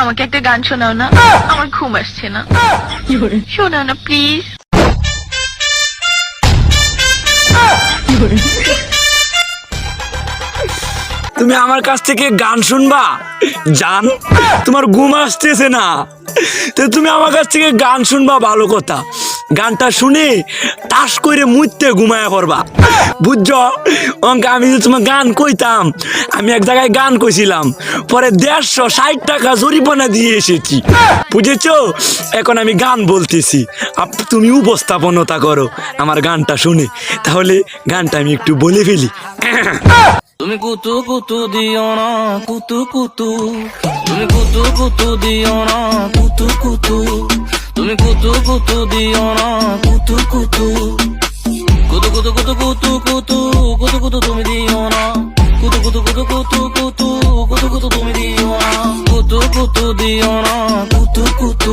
আমাকে একটা গান শোনাও না, আমার ঘুম আসছে না। শোনাও না প্লিজ। তুমি আমার কাছ থেকে গান শুনবা জান? তোমার ঘুম আসতেছে না, তো তুমি আমার কাছ থেকে গান শুনবা ভালো কথা। গানটা শুনে টাস করে মুইতে ঘুমায়া পড়বা, বুঝছো? অঙ্কে আমি যে তোমার গান কইতাম, আমি এক জায়গায় গান কইছিলাম, পরে 160 টাকা জরিমানা দিয়ে এসেছি, বুঝেছো? এখন আমি গান বলতেছি, তুমি উপস্থাপনতা করো আমার গানটা শুনে। তাহলে গানটা আমি একটু বলে ফেলি। তুমি কুতু কুতু দিও না কুতু কুতু, তুমি কুতু কুতু দিও না কুতু কুতু, তুমি কুতু কুতু দিও না কুতু কুতু, কুতু কুতু কুতু কুতু কুতু কুতু কুতু তুমি দিও না, কুতু কুতু কুতু কুতু কুতু কুতু কুতু তুমি দিও না, কুতু কুতু দিও না কুতু কুতু।